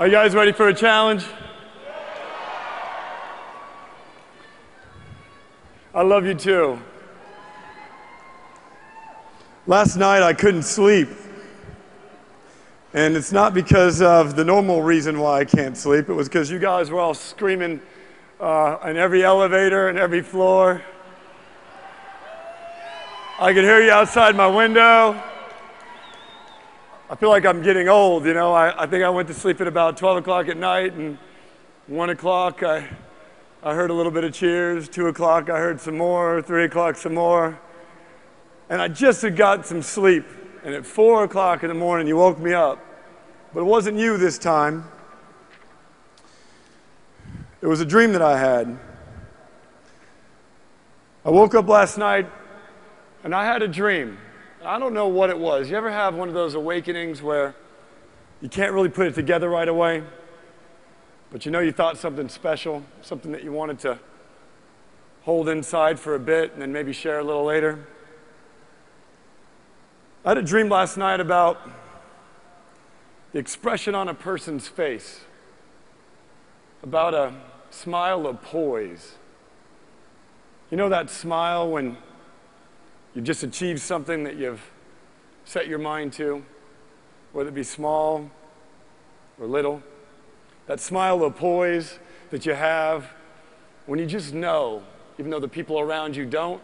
Are you guys ready for a challenge? I love you too. Last night I couldn't sleep. And it's not because of the normal reason why I can't sleep. It was because you guys were all screaming in every elevator and every floor. I could hear you outside my window. I feel like I'm getting old, you know. I think I went to sleep at about 12 o'clock at night, and 1 o'clock I heard a little bit of cheers. 2 o'clock I heard some more. 3 o'clock some more. And I just had got some sleep. And at 4 o'clock in the morning you woke me up. But it wasn't you this time. It was a dream that I had. I woke up last night and I had a dream. I don't know what it was. You ever have one of those awakenings where you can't really put it together right away, but you know you thought something special, something that you wanted to hold inside for a bit and then maybe share a little later? I had a dream last night about the expression on a person's face, about a smile of poise. You know that smile when you just achieved something that you've set your mind to, whether it be small or little. That smile of poise that you have when you just know, even though the people around you don't,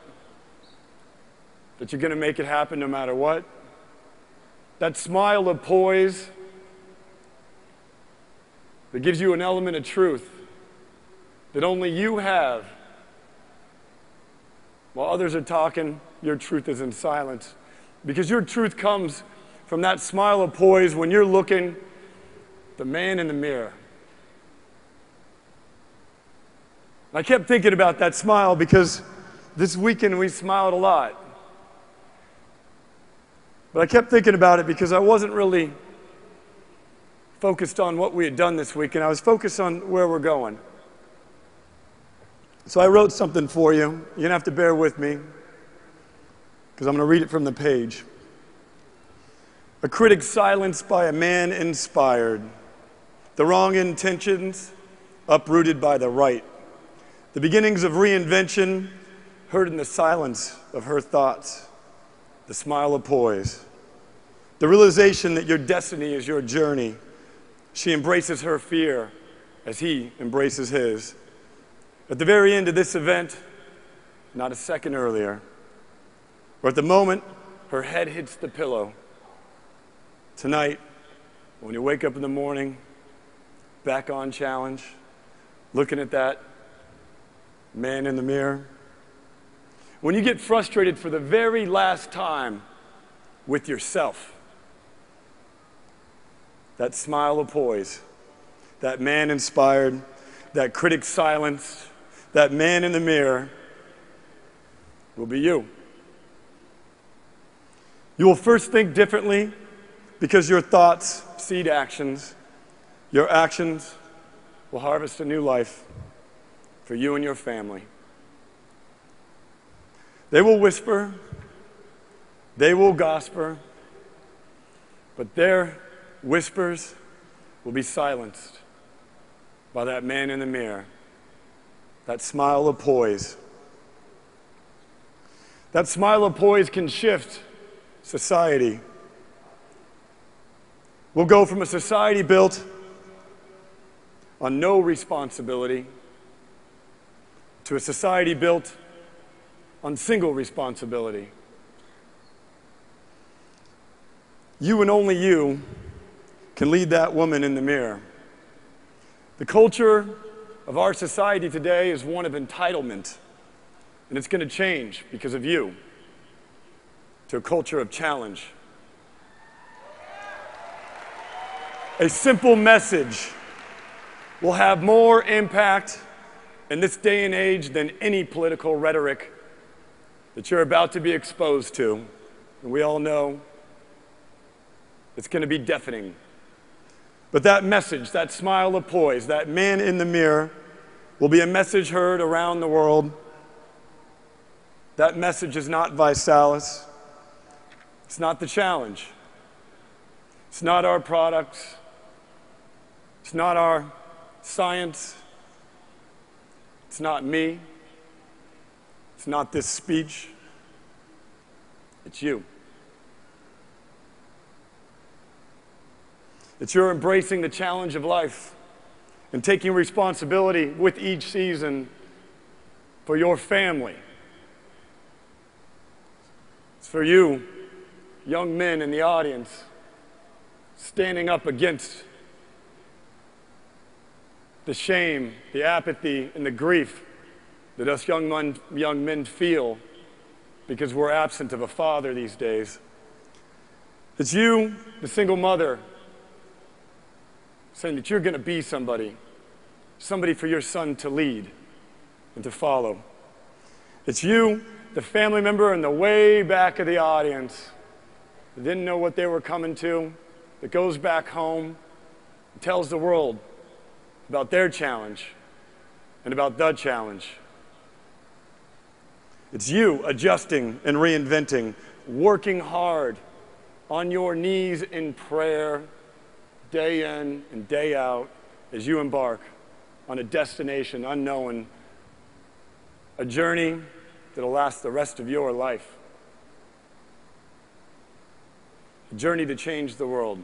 that you're going to make it happen no matter what. That smile of poise that gives you an element of truth that only you have. While others are talking, your truth is in silence. Because your truth comes from that smile of poise when you're looking the man in the mirror. I kept thinking about that smile because this weekend we smiled a lot. But I kept thinking about it because I wasn't really focused on what we had done this weekend. I was focused on where we're going. So I wrote something for you. You're going to have to bear with me because I'm going to read it from the page. A critic silenced by a man inspired. The wrong intentions uprooted by the right. The beginnings of reinvention heard in the silence of her thoughts. The smile of poise. The realization that your destiny is your journey. She embraces her fear as he embraces his. At the very end of this event, not a second earlier, or at the moment her head hits the pillow, tonight, when you wake up in the morning, back on challenge, looking at that man in the mirror, when you get frustrated for the very last time with yourself, that smile of poise, that man inspired, that critic silenced, that man in the mirror will be you. You will first think differently because your thoughts seed actions. Your actions will harvest a new life for you and your family. They will whisper, they will gossip, but their whispers will be silenced by that man in the mirror, that smile of poise. That smile of poise can shift society. We'll go from a society built on no responsibility to a society built on single responsibility. You and only you can lead that woman in the mirror. The culture of our society today is one of entitlement, and it's going to change because of you to a culture of challenge. A simple message will have more impact in this day and age than any political rhetoric that you're about to be exposed to. And we all know it's going to be deafening. But that message, that smile of poise, that man in the mirror will be a message heard around the world. That message is not ViSalus. It's not the challenge. It's not our products. It's not our science. It's not me. It's not this speech. It's you. It's your embracing the challenge of life and taking responsibility with each season for your family. It's for you, young men in the audience, standing up against the shame, the apathy, and the grief that us young men feel because we're absent of a father these days. It's you, the single mother, saying that you're going to be somebody for your son to lead and to follow. It's you, the family member in the way back of the audience that didn't know what they were coming to, that goes back home and tells the world about their challenge and about the challenge. It's you adjusting and reinventing, working hard on your knees in prayer, day in and day out, as you embark on a destination unknown, a journey that'll last the rest of your life. A journey to change the world.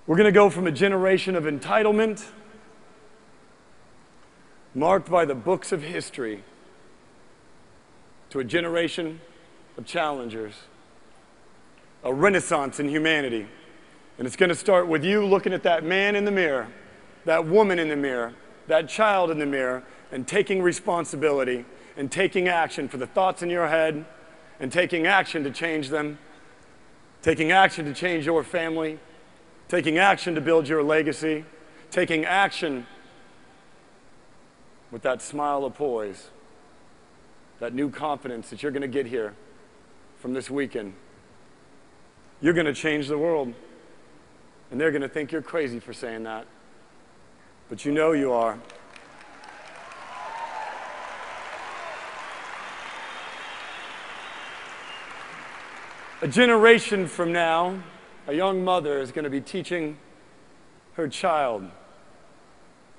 We're going to go from a generation of entitlement, marked by the books of history, to a generation of challengers, a renaissance in humanity. And it's going to start with you looking at that man in the mirror, that woman in the mirror, that child in the mirror, and taking responsibility and taking action for the thoughts in your head and taking action to change them, taking action to change your family, taking action to build your legacy, taking action with that smile of poise, that new confidence that you're going to get here from this weekend. You're going to change the world, and they're going to think you're crazy for saying that, but you know you are. A generation from now, a young mother is going to be teaching her child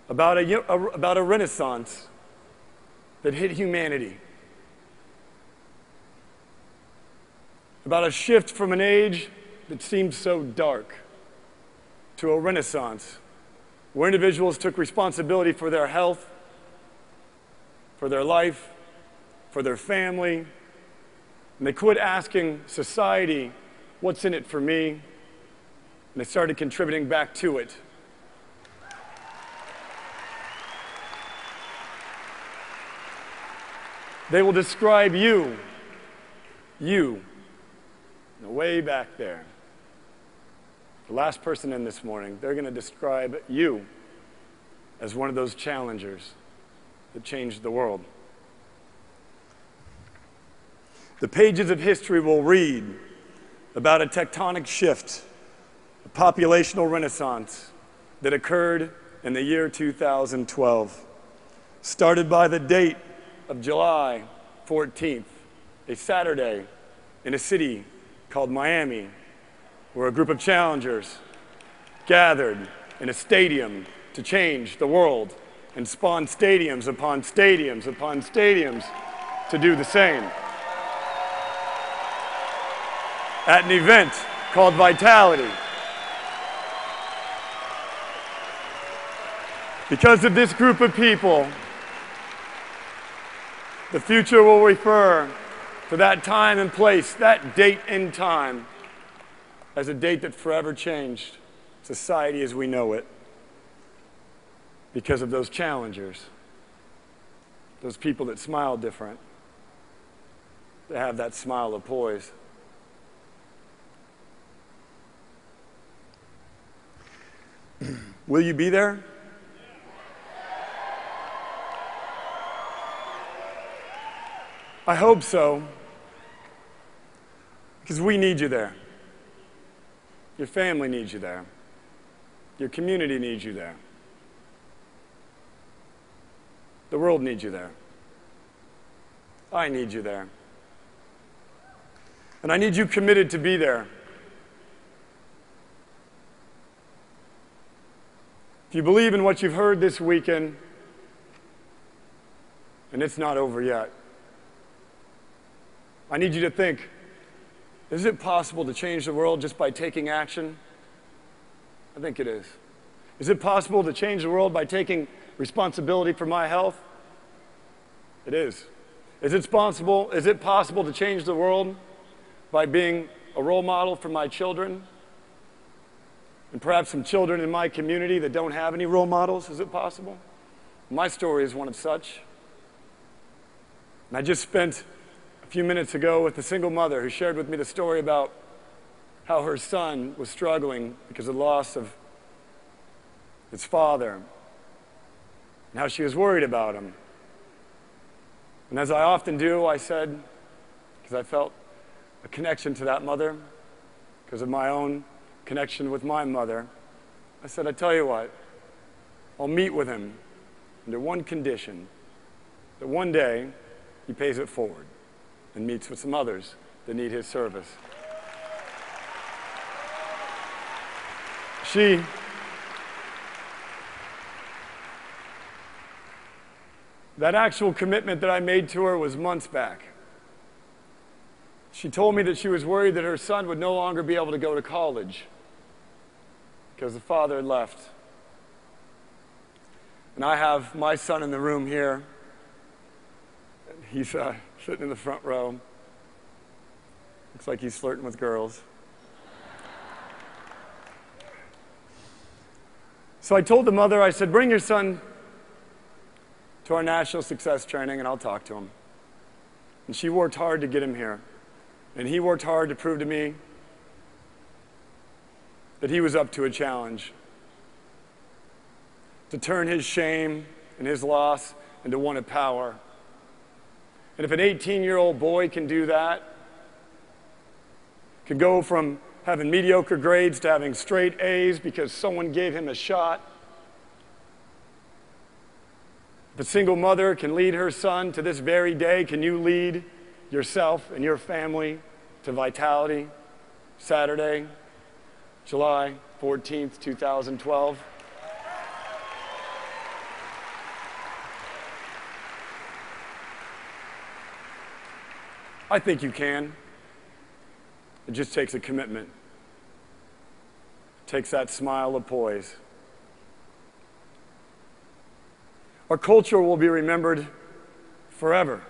about a renaissance that hit humanity, about a shift from an age that seemed so dark to a renaissance where individuals took responsibility for their health, for their life, for their family, and they quit asking society, what's in it for me? And they started contributing back to it. They will describe you, way back there. The last person in this morning, they're going to describe you as one of those challengers that changed the world. The pages of history will read about a tectonic shift, a populational renaissance that occurred in the year 2012, started by the date of July 14th, a Saturday in a city called Miami, where a group of challengers gathered in a stadium to change the world and spawn stadiums upon stadiums upon stadiums to do the same. At an event called Vitality. Because of this group of people, the future will refer to that time and place, that date and time, as a date that forever changed society as we know it. Because of those challengers, those people that smile different, that have that smile of poise. Will you be there? I hope so, because we need you there. Your family needs you there. Your community needs you there. The world needs you there. I need you there. And I need you committed to be there. If you believe in what you've heard this weekend, and it's not over yet, I need you to think, is it possible to change the world just by taking action? I think it is. Is it possible to change the world by taking responsibility for my health? It is. Is it possible to change the world by being a role model for my children? And perhaps some children in my community that don't have any role models? Is it possible? My story is one of such. And I just spent a few minutes ago with a single mother who shared with me the story about how her son was struggling because of the loss of his father, and how she was worried about him. And as I often do, I said, because I felt a connection to that mother, because of my own connection with my mother, I said, I tell you what, I'll meet with him under one condition, that one day he pays it forward and meets with some others that need his service. That actual commitment that I made to her was months back. She told me that she was worried that her son would no longer be able to go to college because the father had left. And I have my son in the room here. He's sitting in the front row. Looks like he's flirting with girls. So I told the mother, I said, bring your son to our national success training and I'll talk to him. And she worked hard to get him here. And he worked hard to prove to me that he was up to a challenge, to turn his shame and his loss into one of power. And if an 18-year-old boy can do that, can go from having mediocre grades to having straight A's because someone gave him a shot, if a single mother can lead her son to this very day, can you lead yourself and your family to vitality? Saturday, July 14th, 2012. I think you can. It just takes a commitment. It takes that smile of poise. Our culture will be remembered forever.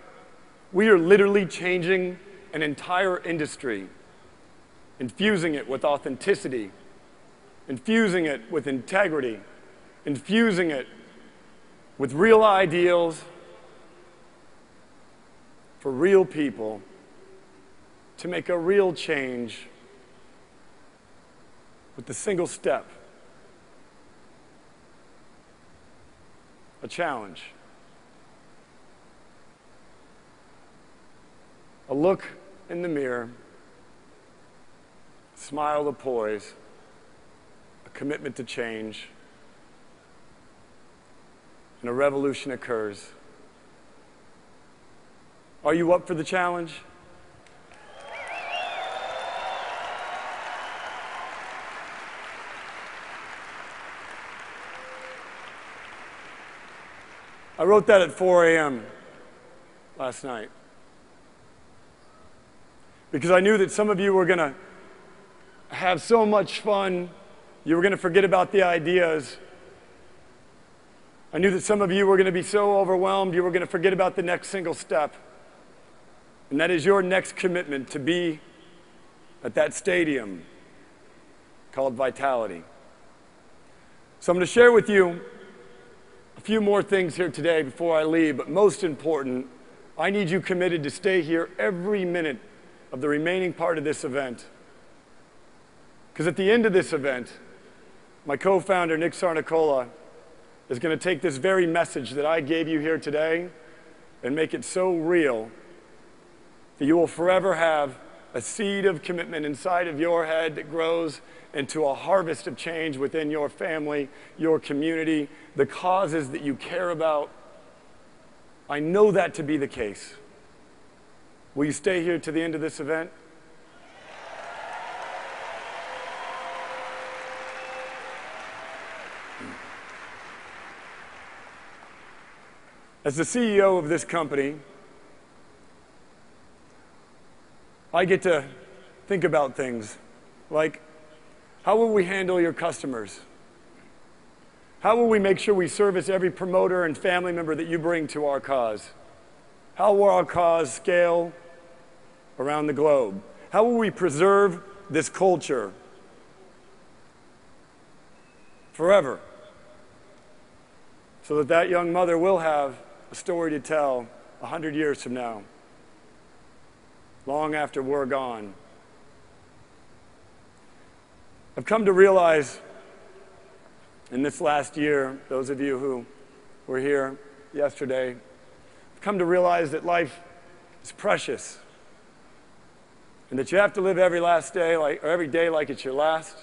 We are literally changing an entire industry, infusing it with authenticity, infusing it with integrity, infusing it with real ideals for real people to make a real change with the single step. A challenge. A look in the mirror, smile of poise, a commitment to change, and a revolution occurs. Are you up for the challenge? I wrote that at 4 a.m. last night because I knew that some of you were going to have so much fun, you were going to forget about the ideas. I knew that some of you were going to be so overwhelmed, you were going to forget about the next single step. And that is your next commitment to be at that stadium called Vitality. So I'm going to share with you a few more things here today before I leave, but most important, I need you committed to stay here every minute of the remaining part of this event. Because at the end of this event, my co-founder, Nick Sarnicola, is going to take this very message that I gave you here today and make it so real that you will forever have a seed of commitment inside of your head that grows into a harvest of change within your family, your community, the causes that you care about. I know that to be the case. Will you stay here to the end of this event? As the CEO of this company, I get to think about things like, how will we handle your customers? How will we make sure we service every promoter and family member that you bring to our cause? How will our cause scale around the globe? How will we preserve this culture forever so that that young mother will have a story to tell 100 years from now, long after we're gone? I've come to realize in this last year, those of you who were here yesterday, I've come to realize that life is precious and that you have to live every last day, or every day like it's your last.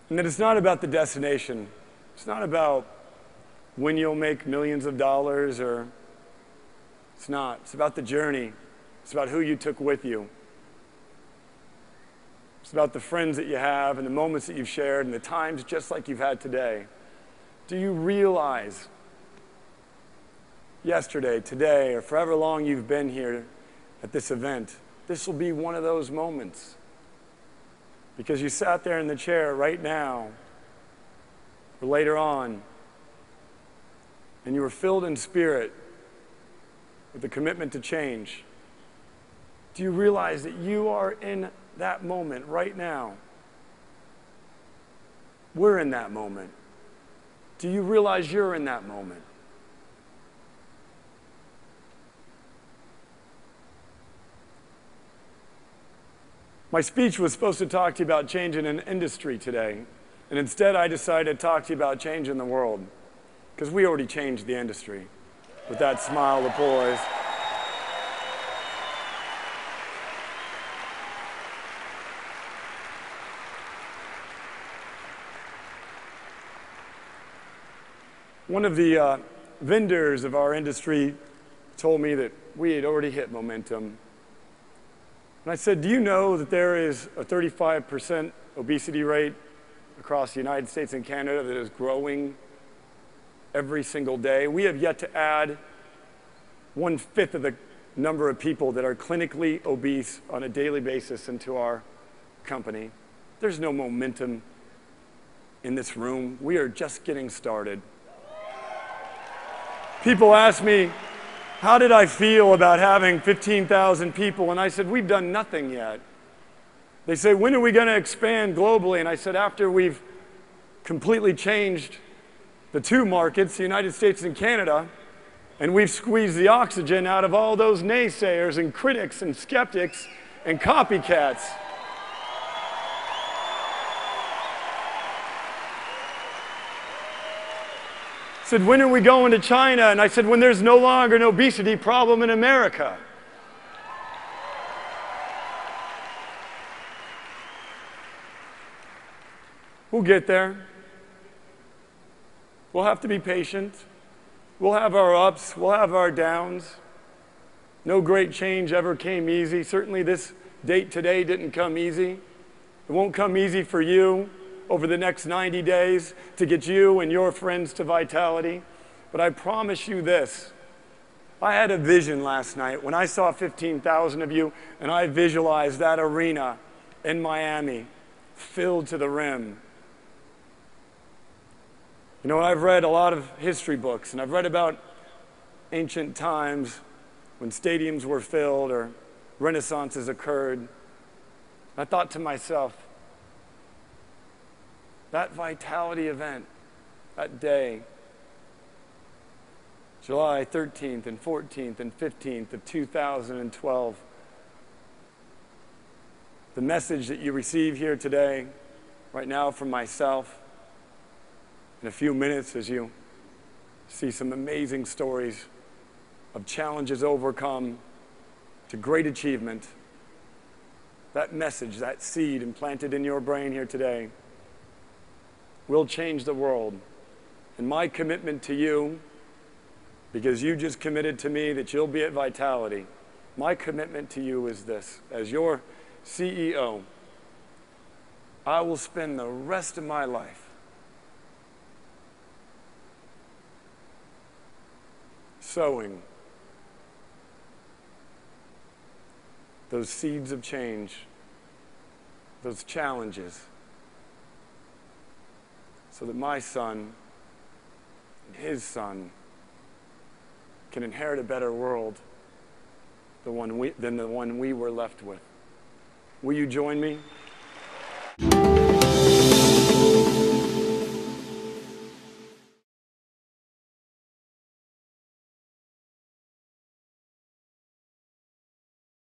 And that it's not about the destination. It's not about when you'll make millions of dollars, or it's not. It's about the journey. It's about who you took with you. It's about the friends that you have and the moments that you've shared and the times just like you've had today. Do you realize yesterday, today, or forever long you've been here at this event, this will be one of those moments? Because you sat there in the chair right now or later on, and you were filled in spirit with the commitment to change. Do you realize that you are in that moment right now? We're in that moment. Do you realize you're in that moment? My speech was supposed to talk to you about change in an industry today, and instead I decided to talk to you about change in the world, because we already changed the industry with that smile, the poise. One of the vendors of our industry told me that we had already hit momentum. And I said, do you know that there is a 35% obesity rate across the United States and Canada that is growing every single day? We have yet to add 1/5 of the number of people that are clinically obese on a daily basis into our company. There's no momentum in this room. We are just getting started. People ask me, how did I feel about having 15,000 people? And I said, we've done nothing yet. They say, when are we going to expand globally? And I said, after we've completely changed the two markets, the United States and Canada, and we've squeezed the oxygen out of all those naysayers and critics and skeptics and copycats. Said, when are we going to China? And I said, when there's no longer an obesity problem in America. We'll get there. We'll have to be patient. We'll have our ups, we'll have our downs. No great change ever came easy. Certainly this date today didn't come easy. It won't come easy for you over the next 90 days to get you and your friends to vitality. But I promise you this. I had a vision last night when I saw 15,000 of you, and I visualized that arena in Miami filled to the rim. You know, I've read a lot of history books, and I've read about ancient times when stadiums were filled or renaissances occurred. I thought to myself, that vitality event, that day, July 13th and 14th and 15th of 2012, the message that you receive here today, right now from myself, in a few minutes as you see some amazing stories of challenges overcome to great achievement, that message, that seed implanted in your brain here today will change the world. And my commitment to you, because you just committed to me that you'll be at Vitality, my commitment to you is this. As your CEO, I will spend the rest of my life sowing those seeds of change, those challenges, so that my son and his son can inherit a better world than the one we were left with. Will you join me?